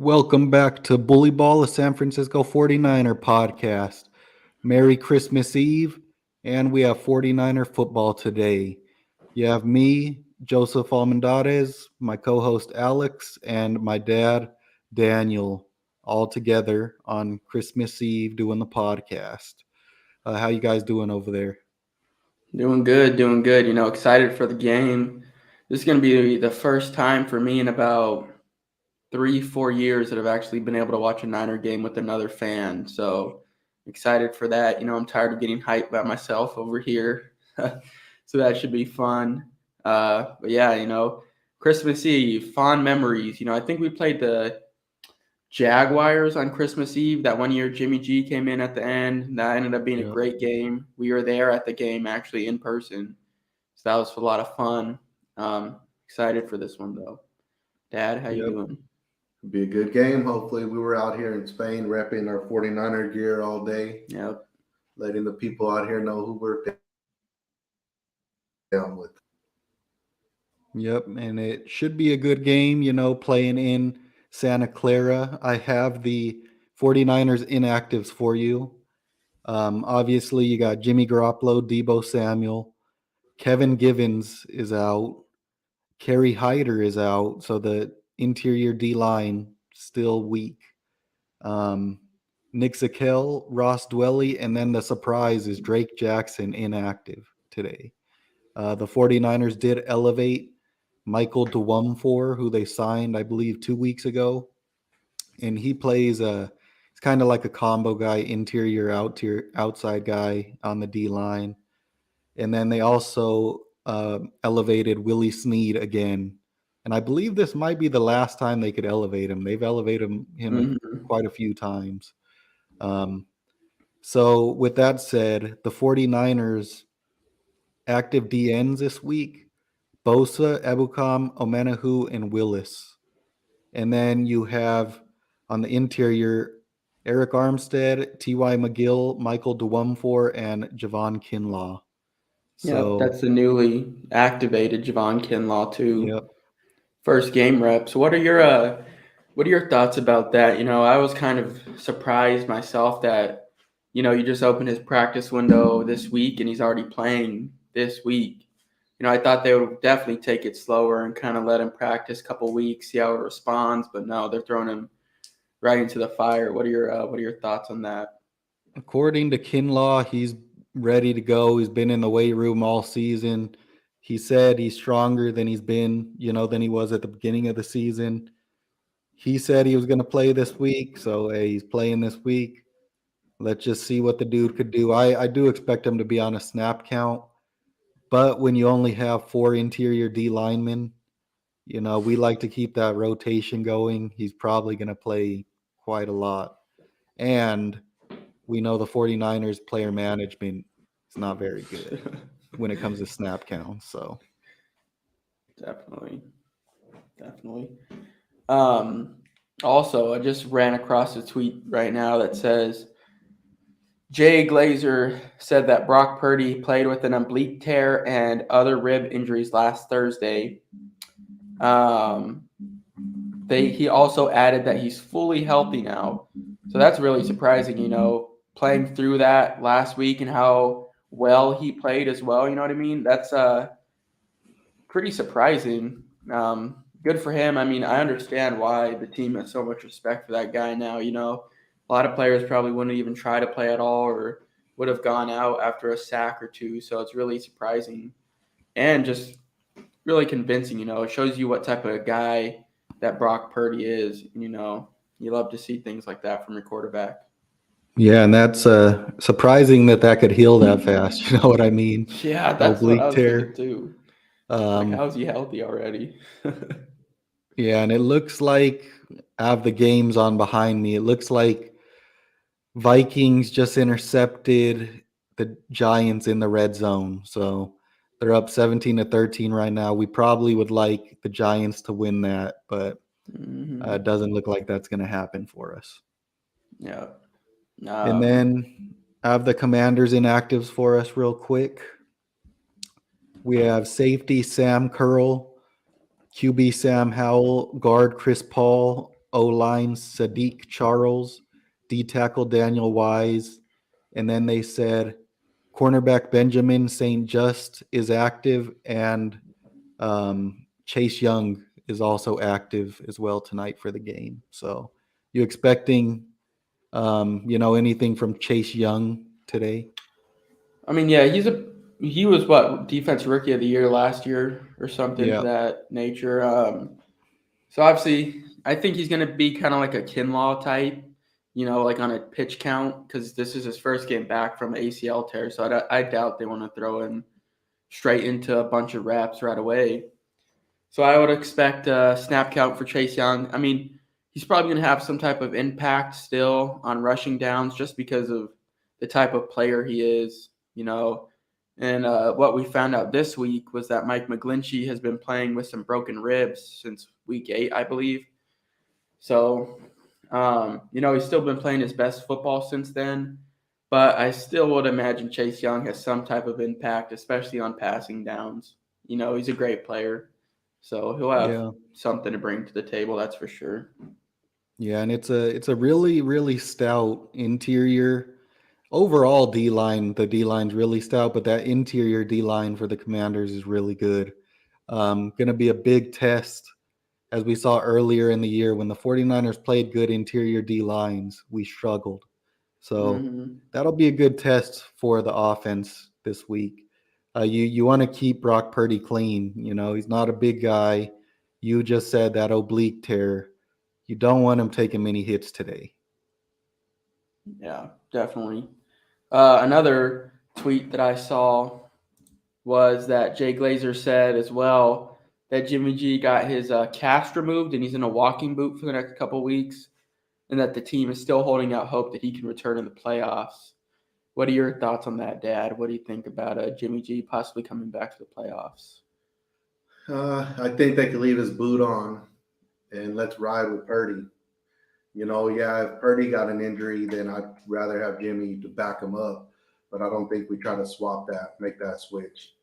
Welcome back to Bully Ball, a San Francisco 49er podcast. Merry Christmas Eve, and we have 49er football today. You have me, Joseph Almendarez, my co-host Alex, and my dad, Daniel, all together on Christmas Eve doing the podcast. How you guys doing over there? Doing good, doing good. Excited for the game. This is going to be the first time for me in about 3, 4 years that I've actually been able to watch a Niner game with another fan. So excited for that. I'm tired of getting hyped by myself over here. So that should be fun. But yeah, Christmas Eve, fond memories. I think we played the Jaguars on Christmas Eve. That one year Jimmy G came in at the end. That ended up being a Yep. great game. We were there at the game actually in person. So that was a lot of fun. Excited for this one though. Dad, how you Yep. doing? Be a good game. Hopefully, we were out here in Spain repping our 49er gear all day, Yep. letting the people out here know who we're down with. Yep, and it should be a good game, playing in Santa Clara. I have the 49ers inactives for you. Obviously, you got Jimmy Garoppolo, Debo Samuel, Kevin Givens is out, Kerry Hyder is out, so the interior D line still weak. Um, Nick Zakel, Ross Dwelly, and then the surprise is Drake Jackson inactive today. The 49ers did elevate Michael DeWumfor, who they signed, I believe, 2 weeks ago. And he plays it's kind of like a combo guy, interior, outside guy on the D line. And then they also elevated Willie Snead again. And I believe this might be the last time they could elevate him. They've elevated him Mhm. quite a few times. So with that said, the 49ers active DNs this week: Bosa, Ebukam, Omenahu, and Willis. And then you have on the interior Eric Armstead, T.Y. McGill, Michael DeWumfor, and Javon Kinlaw. Yep, So, that's the newly activated Javon Kinlaw too. yep. First game reps. What are your thoughts about that? I was kind of surprised myself that, you just opened his practice window this week and he's already playing this week. I thought they would definitely take it slower and kind of let him practice a couple weeks, see how it responds. But no, they're throwing him right into the fire. What are your thoughts on that? According to Kinlaw, he's ready to go. He's been in the weight room all season. He said he's stronger than he's been, than he was at the beginning of the season. He said he was going to play this week, so hey, he's playing this week. Let's just see what the dude could do. I do expect him to be on a snap count, but when you only have 4 interior D linemen, we like to keep that rotation going. He's probably going to play quite a lot. And we know the 49ers player management is not very good when it comes to snap counts. So, Definitely, definitely. Um, Also, I just ran across a tweet right now that says Jay Glazer said that Brock Purdy played with an oblique tear and other rib injuries last Thursday. Um, he also added that he's fully healthy now, so that's really surprising. Playing through that last week and how well he played as well. You know what I mean? That's pretty surprising. Good for him. I mean, I understand why the team has so much respect for that guy now. A lot of players probably wouldn't even try to play at all or would have gone out after a sack or two. So it's really surprising and just really convincing. It shows you what type of guy that Brock Purdy is. You love to see things like that from your quarterback. yeah, and that's surprising that could heal that fast. You know what I mean? Yeah, that's what I Oblique was thinking tear. too. Like, Um, how is he healthy already? yeah, and it looks like I have the games on behind me. It looks like Vikings just intercepted the Giants in the red zone. So they're up 17-13 right now. We probably would like the Giants to win that, but Hmm. it doesn't look like that's going to happen for us. Yeah. And then I have the Commanders inactives for us real quick. We have safety Sam Curl, QB Sam Howell, guard Chris Paul, O-line Sadiq Charles, D tackle Daniel Wise, and then they said cornerback Benjamin St. Just is active, and Chase Young is also active as well tonight for the game. So you expecting anything from Chase Young today? I mean, yeah, he was what, defense rookie of the year last year or something to Yeah. that nature. So obviously, I think he's going to be kind of like a Kinlaw type, like on a pitch count, because this is his first game back from ACL tear. So I doubt they want to throw him straight into a bunch of reps right away. So I would expect a snap count for Chase Young. I mean, he's probably going to have some type of impact still on rushing downs just because of the type of player he is. And what we found out this week was that Mike McGlinchey has been playing with some broken ribs since week 8, I believe. So, he's still been playing his best football since then. But I still would imagine Chase Young has some type of impact, especially on passing downs. He's a great player. So he'll have Yeah. something to bring to the table, that's for sure. Yeah, and it's a really, really stout interior. Overall D line, the D line's really stout, but that interior D line for the Commanders is really good. Going to be a big test, as we saw earlier in the year when the 49ers played good interior D lines, we struggled. So Mm-hmm. that'll be a good test for the offense this week. You want to keep Brock Purdy clean. He's not a big guy. You just said that oblique tear. You don't want him taking many hits today. Yeah, definitely. Another tweet that I saw was that Jay Glazer said as well that Jimmy G got his cast removed and he's in a walking boot for the next couple of weeks, and that the team is still holding out hope that he can return in the playoffs. What are your thoughts on that, Dad? What do you think about Jimmy G possibly coming back to the playoffs? I think they could leave his boot on and let's ride with Purdy. Yeah, if Purdy got an injury, then I'd rather have Jimmy to back him up. But I don't think we try to swap that, make that switch.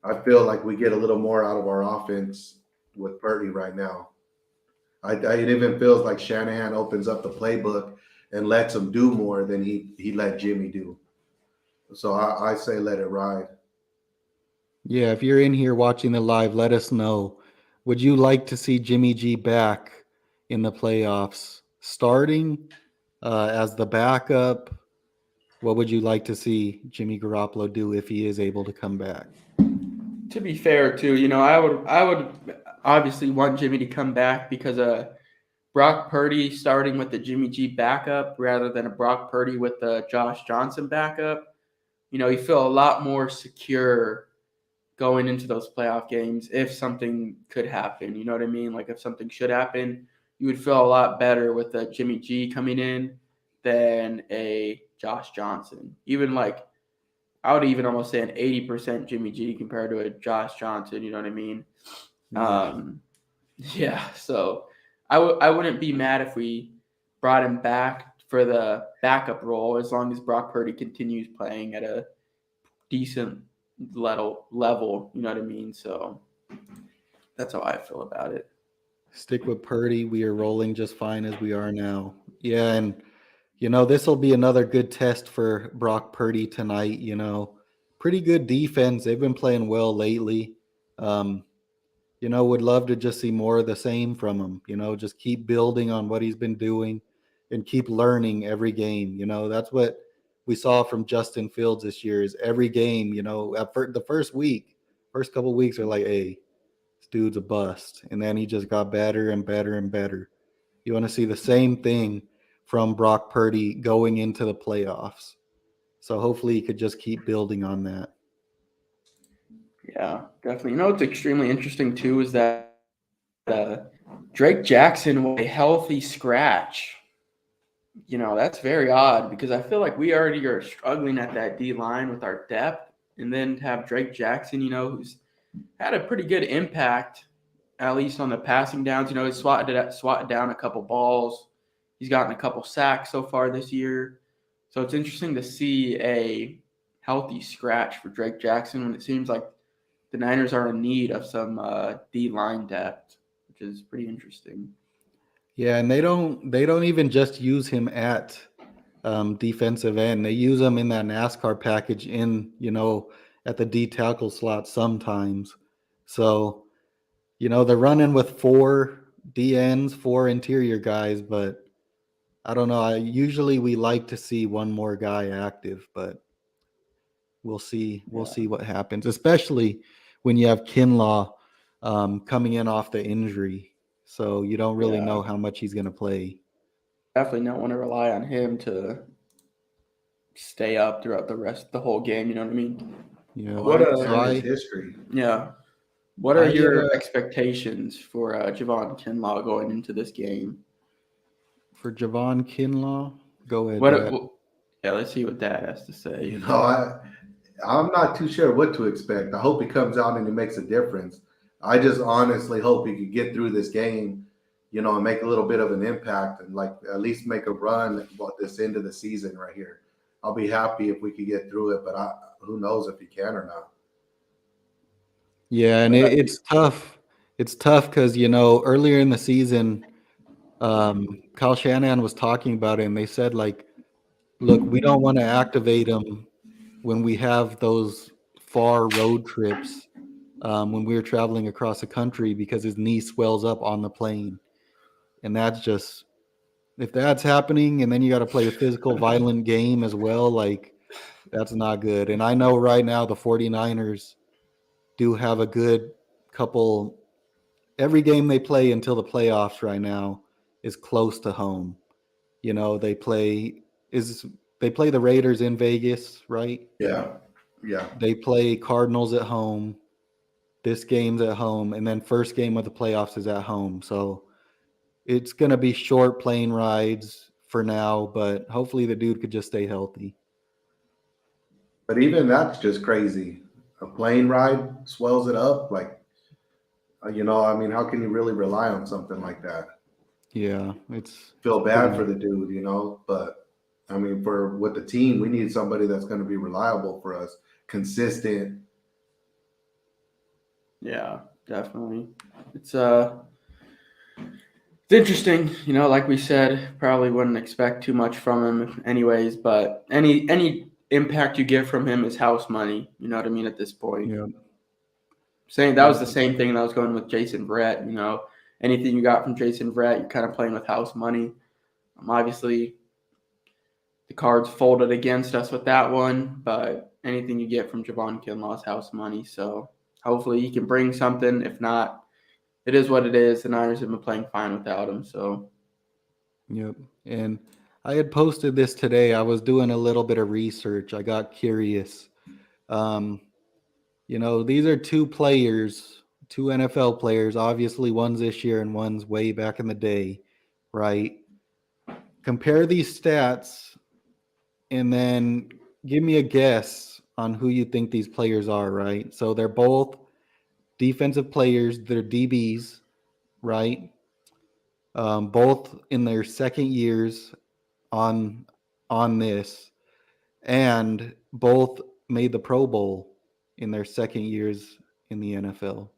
I feel like we get a little more out of our offense with Purdy right now. It even feels like Shanahan opens up the playbook and lets him do more than he let Jimmy do. So I say let it ride. Yeah, if you're in here watching the live, let us know. Would you like to see Jimmy G back in the playoffs, starting as the backup? What would you like to see Jimmy Garoppolo do if he is able to come back? To be fair, too, I would obviously want Jimmy to come back because Brock Purdy starting with the Jimmy G backup rather than a Brock Purdy with the Josh Johnson backup. You feel a lot more secure going into those playoff games if something could happen. You know what I mean? Like if something should happen, you would feel a lot better with a Jimmy G coming in than a Josh Johnson. Even like I would even almost say an 80% Jimmy G compared to a Josh Johnson. You know what I mean? Yeah. Yeah. So I wouldn't be mad if we brought him back for the backup role as long as Brock Purdy continues playing at a decent level. You know what I mean? So that's how I feel about it. Stick with Purdy. We are rolling just fine as we are now. Yeah, and this will be another good test for Brock Purdy tonight. Pretty good defense. They've been playing well lately. Would love to just see more of the same from him. Just keep building on what he's been doing and keep learning every game. That's what we saw from Justin Fields this year is every game, the first couple of weeks are like, hey, this dude's a bust. And then he just got better and better and better. You want to see the same thing from Brock Purdy going into the playoffs. So hopefully he could just keep building on that. Yeah, definitely. What's extremely interesting too is that Drake Jackson with a healthy scratch. That's very odd because I feel like we already are struggling at that D line with our depth, and then to have Drake Jackson, who's had a pretty good impact, at least on the passing downs. He's swatted down a couple balls. He's gotten a couple sacks so far this year. So it's interesting to see a healthy scratch for Drake Jackson when it seems like the Niners are in need of some D line depth, which is pretty interesting. Yeah, and they don't even just use him at defensive end. They use him in that NASCAR package at the D tackle slot sometimes. So, they're running with four DNs, four interior guys, but I don't know. Usually we like to see one more guy active, but we'll see. We'll Yeah, see what happens, especially when you have Kinlaw coming in off the injury. So you don't really yeah. know how much he's going to play. Definitely don't want to rely on him to stay up throughout the whole game. You know what I mean? Yeah. Oh, I What So understand his history. yeah. What are I your expectations for Javon Kinlaw going into this game? for Javon Kinlaw, go ahead, What? Dad. Yeah, let's see what Dad has to say. You know, I'm not too sure what to expect. I hope he comes out and he makes a difference. I just honestly hope he could get through this game, and make a little bit of an impact and like at least make a run at this end of the season right here. I'll be happy if we could get through it, but who knows if he can or not. Yeah, and What about it's tough. It's tough because earlier in the season, Kyle Shanahan was talking about it, and they said like, look, we don't want to activate him when we have those far road trips, when we were traveling across the country because his knee swells up on the plane, and that's just if that's happening, and then you got to play a physical, violent game as well, like that's not good. And I know right now the 49ers do have a good couple. Every game they play until the playoffs right now is close to home. They play the Raiders in Vegas, right? Yeah, yeah. They play Cardinals at home. This game's at home, and then first game of the playoffs is at home. So it's gonna be short plane rides for now, but hopefully the dude could just stay healthy. But even that's just crazy. A plane ride swells it up. Like, I mean, how can you really rely on something like that? Yeah, it's Feel bad for pretty. the dude, but I mean, for with the team, we need somebody that's going to be reliable for us, consistent. Yeah, definitely. It's uh it's interesting, like we said, probably wouldn't expect too much from him anyways, but any impact you get from him is house money, you know what I mean, at this point. Yeah, Saying that yeah, was the same thing that was going with Jason Verrett. Anything you got from Jason Verrett, you're kind of playing with house money. Obviously, the cards folded against us with that one, but anything you get from Javon Kinlaw's house money. So hopefully he can bring something. If not, it is what it is. The Niners have been playing fine without him. So yep. And I had posted this today. I was doing a little bit of research. I got curious. Um, these are two players, two NFL players. Obviously, one's this year and one's way back in the day, right? Compare these stats and then give me a guess on who you think these players are, right? So they're both defensive players, they're DBs, right? Both in their second years on this, and both made the Pro Bowl in their second years in the NFL.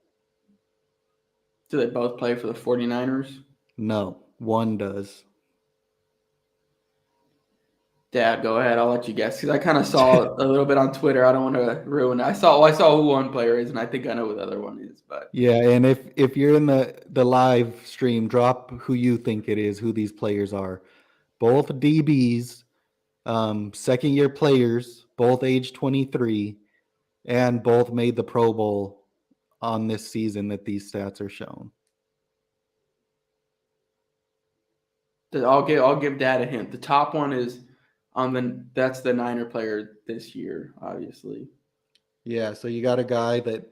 do they both play for the 49ers? No, one does. Dad, go ahead. I'll let you guess because I kind of saw a little bit on Twitter. I don't want to ruin it. I saw who one player is, and I think I know who the other one is. But Yeah, and if you're in the live stream, drop who you think it is, who these players are. Both DBs, second year players, both age 23, and both made the Pro Bowl on this season that these stats are shown. I'll give Dad a hint. The top one is that's the Niner player this year, obviously. Yeah, so you got a guy that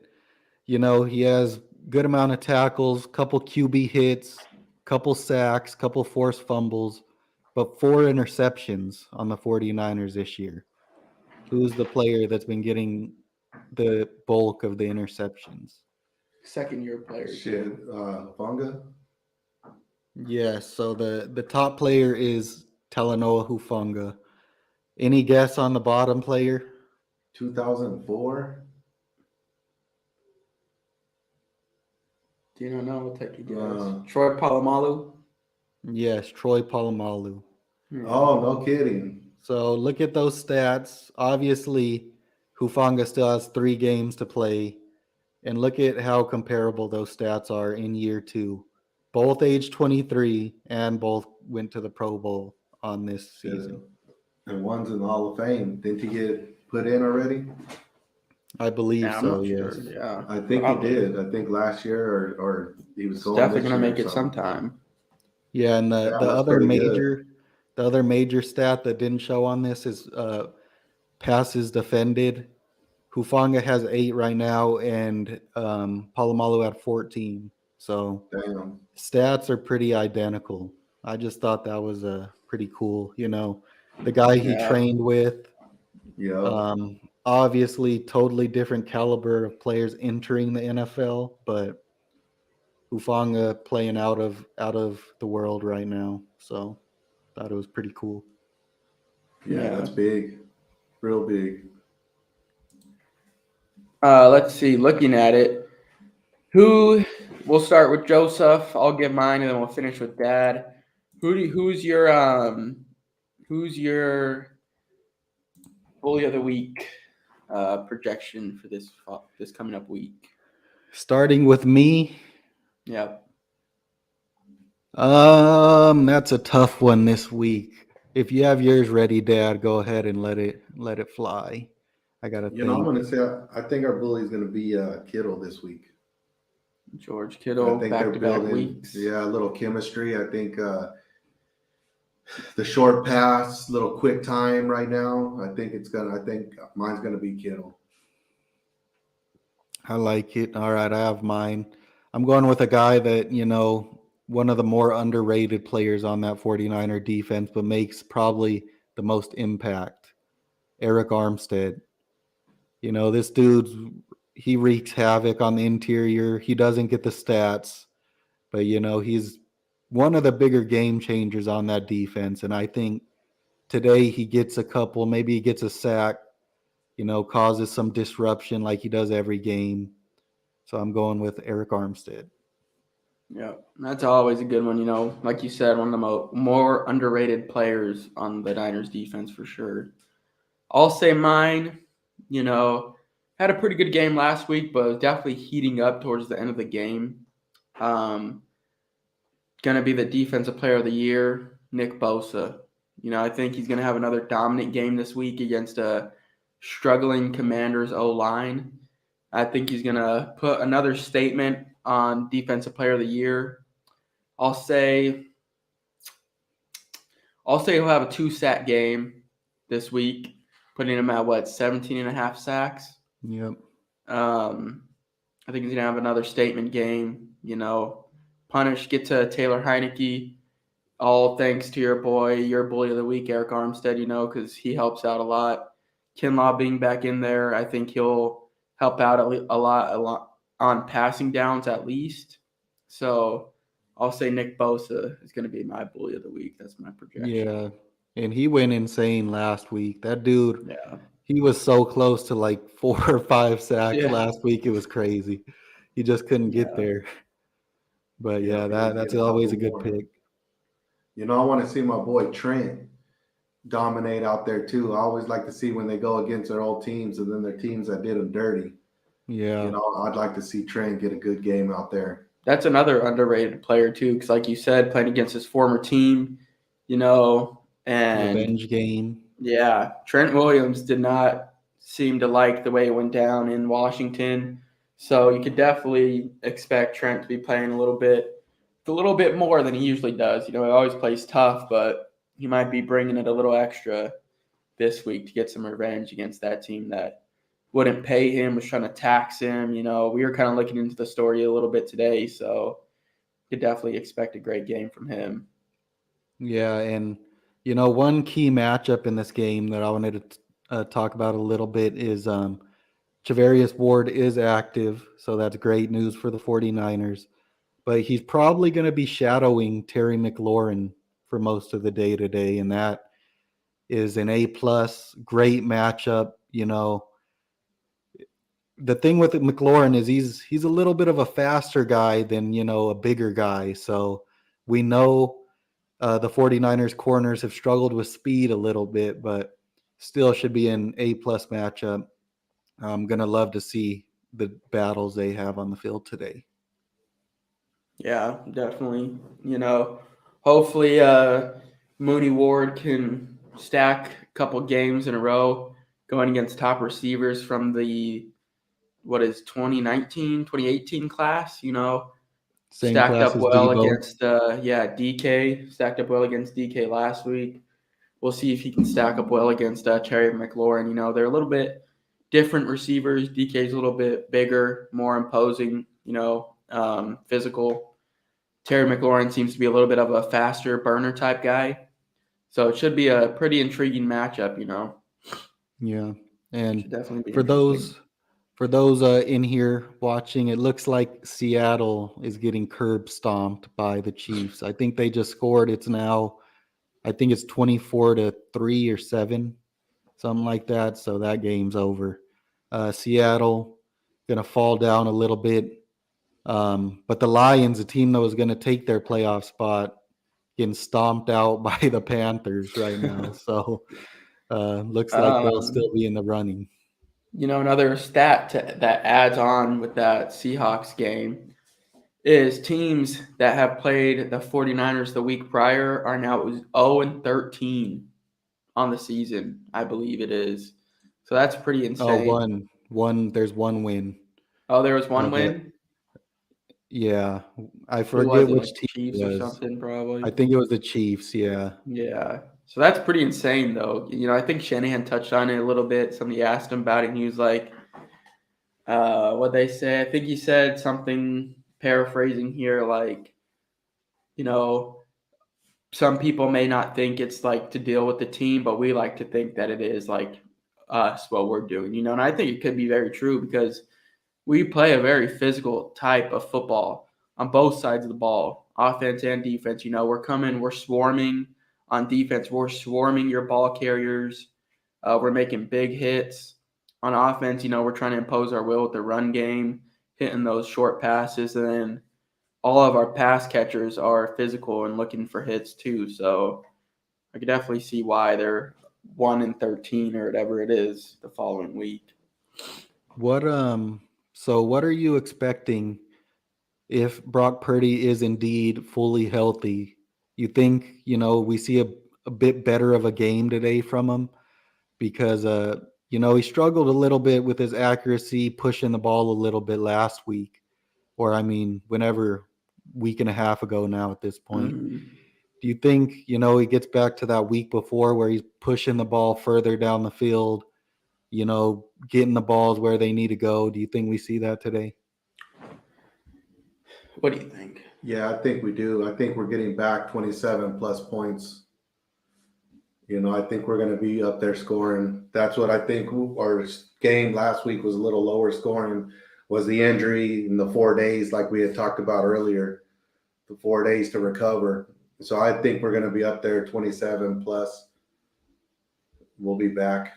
he has good amount of tackles, couple QB hits, couple sacks, couple forced fumbles, but 4 interceptions on the 49ers this year. Who's the player that's been getting the bulk of the interceptions? Second year player. Shit, Funga, Yes, so the top player is Talanoa Hufanga. Any guess on the bottom player? 2004. Do you know? We'll take a guess. Uh, Troy Polamalu. Yes, Troy Polamalu. Yeah. Oh, no kidding. So look at those stats. Obviously, Hufanga still has 3 games to play. And look at how comparable those stats are in year 2. Both age 23 and both went to the Pro Bowl on this Yeah. season. And one's in the Hall of Fame. Didn't he get put in already? I believe Yeah, I'm so, not sure. yes. Yeah, I think probably. he did. I think last year or he was It's going definitely this gonna year make or it something. sometime. Yeah, and Yeah, that's pretty good. the other major stat that didn't show on this is passes defended. Hufanga has 8 right now, and Palomalu had 14. So Damn. stats are pretty identical. I just thought that was pretty cool. The guy he Yeah, trained with, Yep. obviously totally different caliber of players entering the NFL, but Hufanga playing out of the world right now. So thought it was pretty cool. Yeah, yeah. that's big. Real big. Let's see. Looking at it, who? We'll start with Joseph. I'll give mine, and then we'll finish with Dad. Who's your bully of the week projection for this coming up week? Starting with me, Yep. that's a tough one this week. If you have yours ready, Dad, go ahead and let it fly. I gotta I'm think. going to say I think our bully is going to be Kittle this week. George I Kittle, think they're back-to-back building, weeks. yeah, a little chemistry. I think the short pass, little quick time right now. I think mine's gonna be Kittle. I like it. All right, I have mine. I'm going with a guy that, one of the more underrated players on that 49er defense, but makes probably the most impact. Eric Armstead. This he wreaks havoc on the interior. He doesn't get the stats, but he's one of the bigger game changers on that defense. And I think today he gets a couple, maybe he gets a sack, causes some disruption like he does every game. So I'm going with Eric Armstead. Yeah, that's always a good one. Like you said, one of the more underrated players on the Niners defense for sure. I'll say mine. You know, had a pretty good game last week, but was definitely heating up towards the end of the game. Um, Gonna be the defensive player of the year, Nick Bosa. I think he's gonna have another dominant game this week against a struggling Commanders O line. I think he's gonna put another statement on defensive player of the year. I'll say he'll have a 2-sack game this week, putting him at 17 and a half sacks. Yep. I think he's gonna have another statement game. Get to Taylor Heineke. All thanks to your boy, your bully of the week, Eric Armstead. Because he helps out a lot. Kinlaw being back in there, I think he'll help out a lot on passing downs at least. So I'll say Nick Bosa is going to be my bully of the week. That's my projection. Yeah. And he went insane last week. That dude, Yeah. he was so close to like 4 or 5 sacks Yeah. last week. It was crazy. He just couldn't get Yeah. there. But Yeah, yeah, we got to that's get a always couple a good more. pick. I want to see my boy Trent dominate out there too. I always like to see when they go against their old teams and then their teams that did them dirty. Yeah. I'd like to see Trent get a good game out there. That's another underrated player too, because like you said, playing against his former team, and Revenge game. yeah, Trent Williams did not seem to like the way it went down in Washington. So you could definitely expect Trent to be playing a little bit more than he usually does. He always plays tough, but he might be bringing it a little extra this week to get some revenge against that team that wouldn't pay him, was trying to tax him. We were kind of looking into the story a little bit today, so you could definitely expect a great game from him. Yeah, and one key matchup in this game that I wanted to talk about a little bit is Charvarius Ward is active, so that's great news for the 49ers. But he's probably going to be shadowing Terry McLaurin for most of the day today, and that is an A-plus, great matchup. The thing with McLaurin is he's a little bit of a faster guy than a bigger guy, so we know The 49ers corners have struggled with speed a little bit, but still should be an A-plus matchup. I'm going to love to see the battles they have on the field today. Yeah, definitely. Hopefully Mooney Ward can stack a couple games in a row going against top receivers from the 2019, 2018 class, Same stacked class up as well Debo. against DK, stacked up well against DK last week. We'll see if he can stack up well against Terry McLaurin. They're a little bit different receivers. DK's a little bit bigger, more imposing, physical. Terry McLaurin seems to be a little bit of a faster burner type guy. So it should be a pretty intriguing matchup, Yeah. And Should definitely be for interesting. those in here watching, it looks like Seattle is getting curb stomped by the Chiefs. I think they just scored. I think it's 24-3 or 7, something like that. So that game's over. Seattle going to fall down a little bit. But the Lions, a team that was going to take their playoff spot, getting stomped out by the Panthers right now. So looks like they'll still be in the running. Another stat that adds on with that Seahawks game is teams that have played the 49ers the week prior are now 0-13 on the season, I believe it is. So that's pretty Oh, insane. there's one win. Oh, there was one But win? yeah, I Who was forget it? Like which the team Chiefs it or was. something, probably? I think it was the Chiefs. Yeah. Yeah. So that's pretty insane, though. I think Shanahan touched on it a little bit. Somebody asked him about it, and he was like, what they say? I think he said something, paraphrasing here, like, you know, some people may not think it's like to deal with the team, but we like to think that it is like us, what we're doing, and I think it could be very true because we play a very physical type of football on both sides of the ball, offense and defense. We're swarming on defense. We're swarming your ball carriers. We're making big hits on offense. We're trying to impose our will with the run game, hitting those short passes. And then all of our pass catchers are physical and looking for hits too. So I could definitely see why they're 1-13 or whatever it is the following week. What so what are you expecting if Brock Purdy is indeed fully healthy? You think, we see a bit better of a game today from him because he struggled a little bit with his accuracy, pushing the ball a little bit last week, or I mean, whenever week and a half ago now at this point. Mm-hmm. Do you think, he gets back to that week before where he's pushing the ball further down the field, getting the balls where they need to go? Do you think we see that today? What do you think? Yeah, I think we do. I think we're getting back 27 plus points. I think we're going to be up there scoring. That's what I think. Our game last week was a little lower scoring, was the injury in the 4 days, like we had talked about earlier, the 4 days to recover. So I think we're going to be up there 27 plus. We'll be back.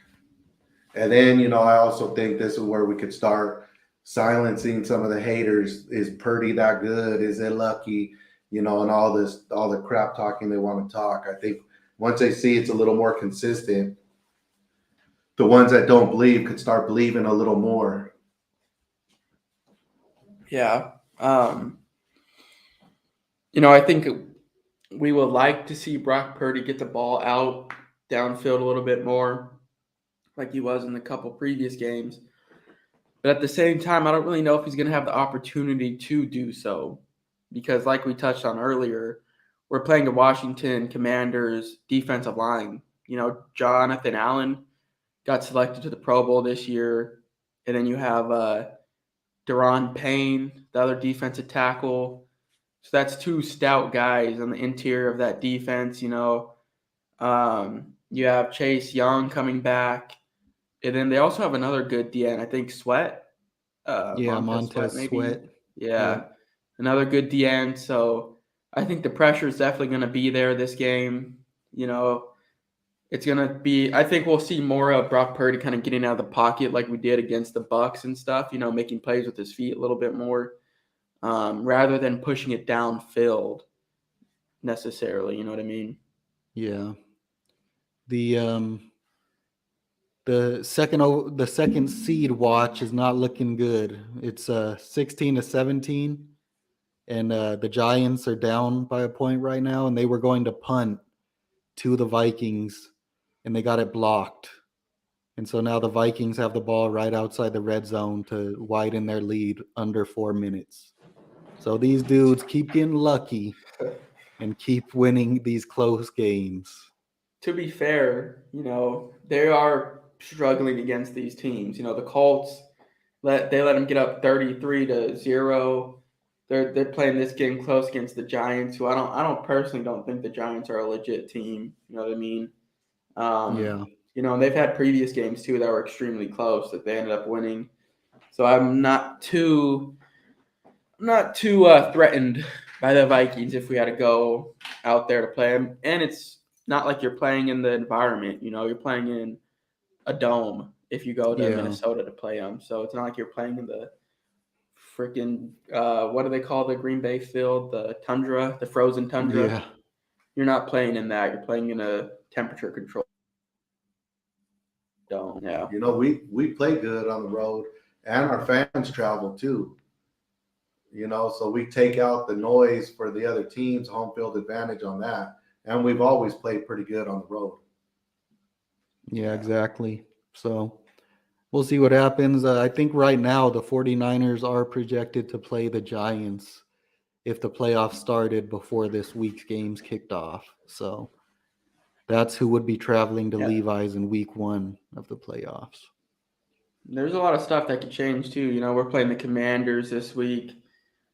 And then, I also think this is where we could start silencing some of the haters. Is Purdy that good? Is it lucky? And all the crap talking they want to talk. I think once they see it's a little more consistent, the ones that don't believe could start believing a little more. Yeah. I think we would like to see Brock Purdy get the ball out downfield a little bit more like he was in the couple previous games. But at the same time, I don't really know if he's going to have the opportunity to do so because like we touched on earlier, we're playing a Washington Commanders defensive line. Jonathan Allen got selected to the Pro Bowl this year. And then you have Deron Payne, the other defensive tackle. So that's two stout guys on the interior of that defense. You have Chase Young coming back. And then they also have another good DN, I think Sweat. Yeah, Montez Sweat, Montez maybe. Sweat. Yeah, Yep. another good DN. So I think the pressure is definitely going to be there this game. It's going to be – I think we'll see more of Brock Purdy kind of getting out of the pocket like we did against the Bucs and stuff, making plays with his feet a little bit more rather than pushing it downfield. necessarily. You know what I mean? Yeah. The second seed watch is not looking good. It's 16-17, and the Giants are down by a point right now, and they were going to punt to the Vikings, and they got it blocked. And so now the Vikings have the ball right outside the red zone to widen their lead under 4 minutes. So these dudes keep getting lucky and keep winning these close games. To be fair, they are struggling against these teams. The Colts let them get up 33-0. They're playing this game close against the Giants, who I don't personally don't think the Giants are a legit team. You know what I mean? Yeah. And they've had previous games too that were extremely close that they ended up winning. So I'm not too threatened by the Vikings if we had to go out there to play them. And it's not like you're playing in the environment. You're playing in a dome if you go to Yeah. Minnesota to play them. So it's not like you're playing in the freaking what do they call the Green Bay field? The tundra, the frozen tundra. Yeah. You're not playing in that. You're playing in a temperature control dome. Yeah. We play good on the road, and our fans travel too. So we take out the noise for the other teams, home field advantage on that, and we've always played pretty good on the road. Yeah, exactly. So we'll see what happens. I think right now the 49ers are projected to play the Giants if the playoffs started before this week's games kicked off. So that's who would be traveling to Levi's in week 1 of the playoffs. There's a lot of stuff that could change too. We're playing the Commanders this week.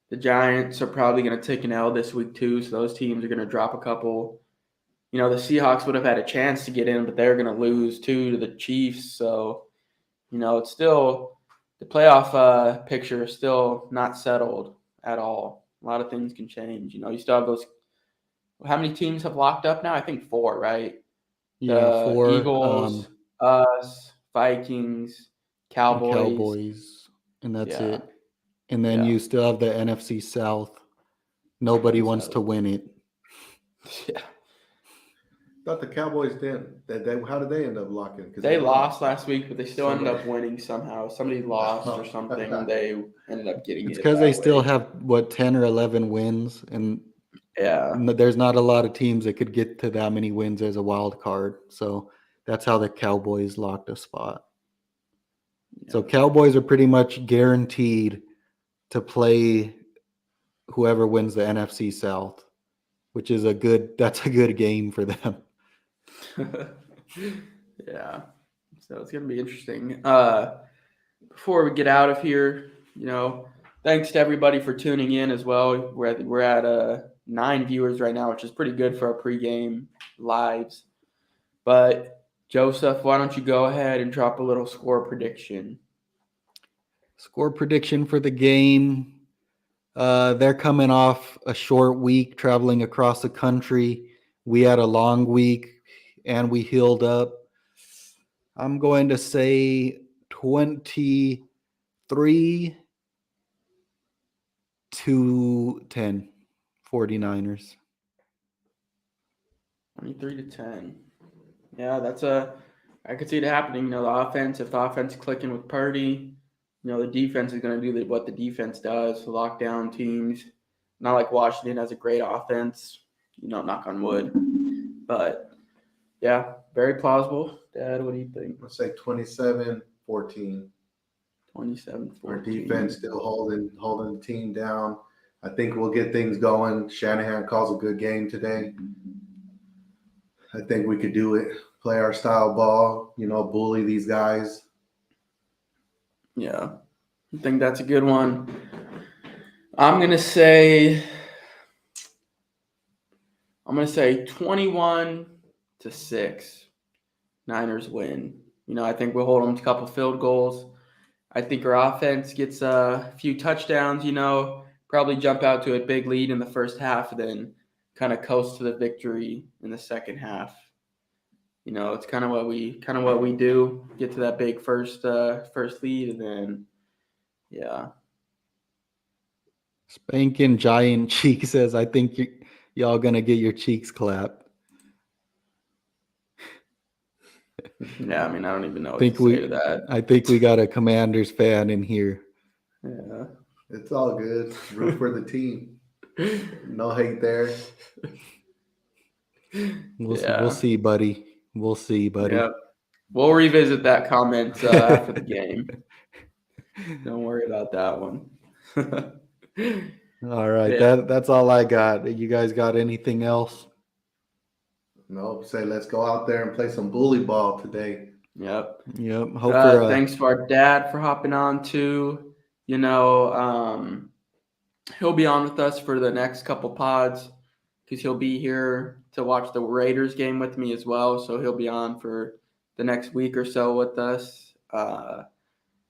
The Giants are probably going to take an L this week too, so those teams are going to drop a couple. The Seahawks would have had a chance to get in, but they're going to lose too to the Chiefs. So, it's still the playoff picture is still not settled at all. A lot of things can change. You still have those. How many teams have locked up now? I think 4, right? Yeah, The 4. Eagles, us, Vikings, Cowboys, and that's it. And then you still have the NFC South. Nobody wants to win it. Yeah. I thought the Cowboys didn't. How did they end up locking? Because they lost last week, but they still ended up winning somehow. Somebody lost or something, and they ended up getting it. It's because they still have 10 or 11 wins, and there's not a lot of teams that could get to that many wins as a wild card. So that's how the Cowboys locked a spot. Yeah. So Cowboys are pretty much guaranteed to play whoever wins the NFC South, which is that's a good game for them. Yeah. So it's going to be interesting. Before we get out of here, thanks to everybody for tuning in as well. We're at 9 viewers right now, which is pretty good for our pregame lives. But Joseph, why don't you go ahead and drop a little score prediction? Score prediction for the game. They're coming off a short week traveling across the country. We had a long week and we healed up. I'm going to say 23-10 49ers. 23-10. Yeah, I could see it happening. If the offense is clicking with Purdy, the defense is going to do what the defense does, lock down teams. Not like Washington has a great offense, knock on wood. But, yeah, very plausible. Dad, what do you think? Let's say 27-14. 27-14. Our defense still holding the team down. I think we'll get things going. Shanahan calls a good game today. I think we could do it. Play our style ball, bully these guys. Yeah, I think that's a good one. I'm gonna say 21-6. Niners win. I think we'll hold them to a couple field goals. I think our offense gets a few touchdowns. Probably jump out to a big lead in the first half, then kind of coast to the victory in the second half. It's kind of what we do. Get to that big first lead, and then Spanking Giant Cheek says, I think y'all gonna get your cheeks clapped. Yeah, I mean, I don't even know what Think to say to that. I think we got a Commanders fan in here. Yeah. It's all good. Root for the team. No hate there. We'll see, buddy. We'll see, buddy. Yep. We'll revisit that comment after the game. Don't worry about that one. All right, Yeah. that's all I got. You guys got anything else? No, say let's go out there and play some bully ball today. Yep. Yep. Hope for Thanks to our dad for hopping on too. You know, he'll be on with us for the next couple pods because he'll be here to watch the Raiders game with me as well. So he'll be on for the next week or so with us.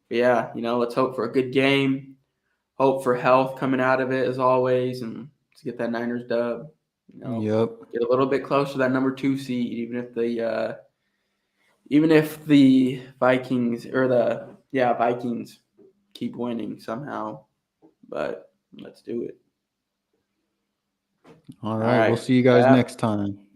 Yeah, you know, let's hope for a good game. Hope for health coming out of it as always, and let's get that Niners dub. You know, Yep. get a little bit closer to that number 2 seed, even if the Vikings Vikings keep winning somehow. But let's do it. All right. We'll right. see you guys Yeah. next time.